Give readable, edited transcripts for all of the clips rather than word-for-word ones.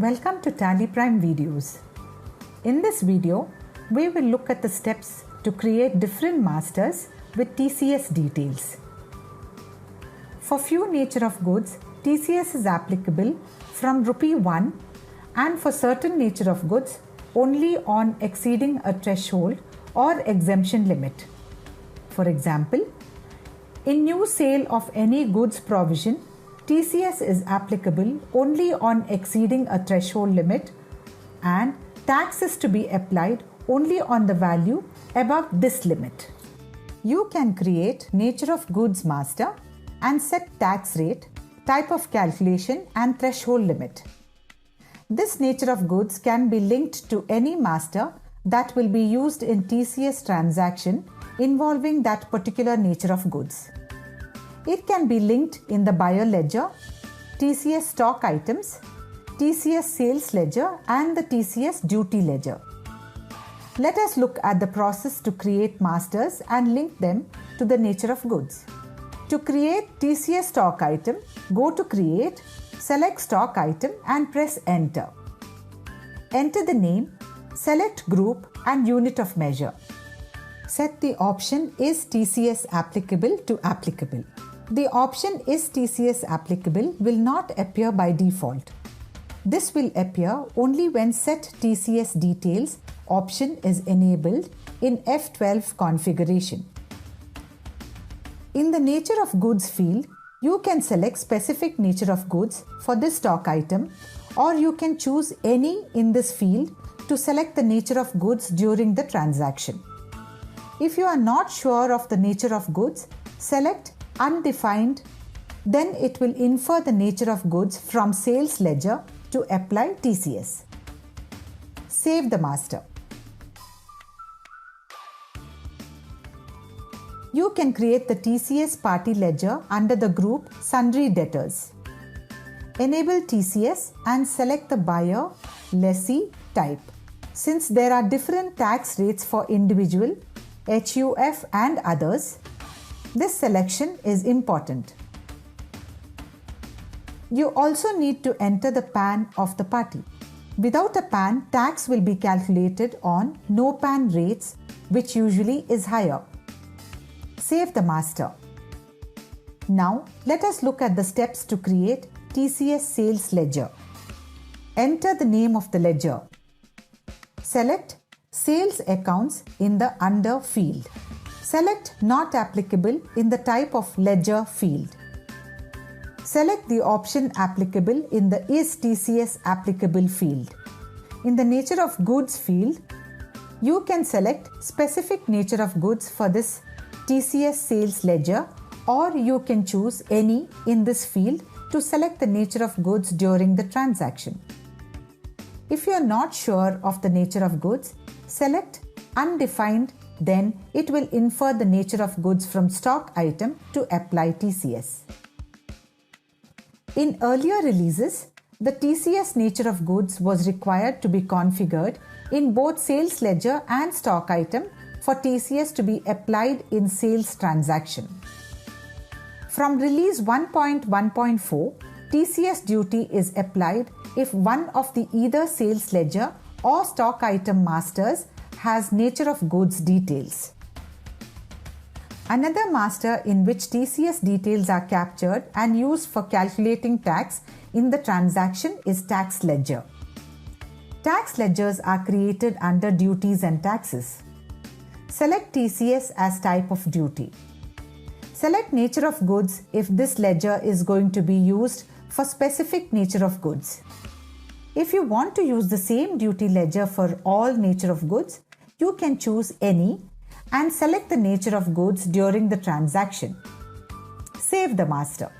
Welcome to Tally Prime videos. In this video, we will look at the steps to create different masters with TCS details. For few nature of goods, TCS is applicable from Rupee 1 and for certain nature of goods only on exceeding a threshold or exemption limit. For example, in new sale of any goods provision, TCS is applicable only on exceeding a threshold limit and tax is to be applied only on the value above this limit. You can create nature of goods master and set tax rate, type of calculation and threshold limit. This nature of goods can be linked to any master that will be used in TCS transaction involving that particular nature of goods. It can be linked in the buyer ledger, TCS stock items, TCS sales ledger and the TCS duty ledger. Let us look at the process to create masters and link them to the nature of goods. To create TCS stock item, go to Create, select stock item and press Enter. Enter the name, select group and unit of measure. Set the option Is TCS applicable to applicable. The option Is TCS applicable will not appear by default. This will appear only when Set TCS Details option is enabled in F12 configuration. In the Nature of Goods field, you can select specific nature of goods for this stock item, or you can choose any in this field to select the nature of goods during the transaction. If you are not sure of the nature of goods, select Undefined, then it will infer the nature of goods from sales ledger to apply TCS. Save the master. You can create the TCS party ledger under the group Sundry Debtors. Enable TCS and select the buyer, lessee type. Since there are different tax rates for individual, HUF and others, this selection is important. You also need to enter the PAN of the party. Without a PAN, tax will be calculated on no PAN rates, which usually is higher. Save the master. Now, let us look at the steps to create TCS sales ledger. Enter the name of the ledger. Select Sales Accounts in the Under field. Select Not Applicable in the Type of Ledger field. Select the option Applicable in the Is TCS Applicable field. In the Nature of Goods field, you can select specific nature of goods for this TCS sales ledger, or you can choose any in this field to select the nature of goods during the transaction. If you are not sure of the nature of goods, select Undefined, then it will infer the nature of goods from stock item to apply TCS. In earlier releases, the TCS nature of goods was required to be configured in both sales ledger and stock item for TCS to be applied in sales transaction. From release 1.1.4, TCS duty is applied if one of the either sales ledger or stock item masters has nature of goods details. Another master in which TCS details are captured and used for calculating tax in the transaction is tax ledger. Tax ledgers are created under duties and taxes. Select TCS as type of duty. Select nature of goods if this ledger is going to be used for specific nature of goods. If you want to use the same duty ledger for all nature of goods, you can choose any and select the nature of goods during the transaction. Save the master.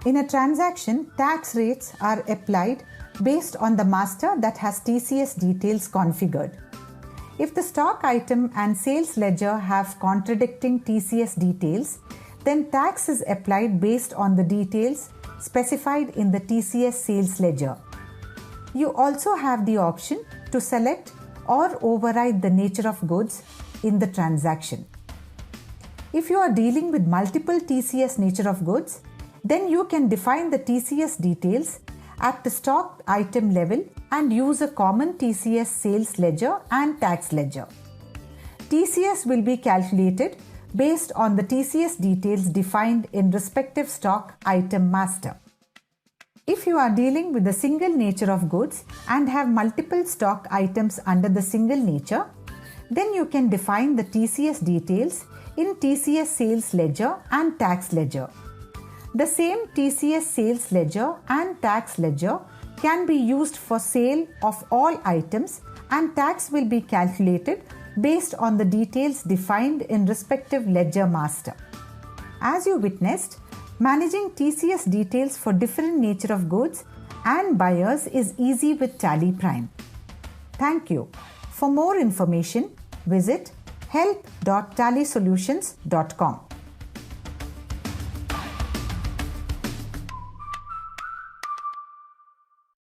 In a transaction, tax rates are applied based on the master that has TCS details configured. If the stock item and sales ledger have contradicting TCS details, then tax is applied based on the details specified in the TCS sales ledger. You also have the option to select or override the nature of goods in the transaction. If you are dealing with multiple TCS nature of goods, then you can define the TCS details at the stock item level and use a common TCS sales ledger and tax ledger. TCS will be calculated based on the TCS details defined in respective stock item master. If you are dealing with a single nature of goods and have multiple stock items under the single nature, then you can define the TCS details in TCS sales ledger and tax ledger. The same TCS sales ledger and tax ledger can be used for sale of all items, and tax will be calculated based on the details defined in respective ledger master. As you witnessed, managing TCS details for different nature of goods and buyers is easy with Tally Prime. Thank you. For more information, visit help.tallysolutions.com.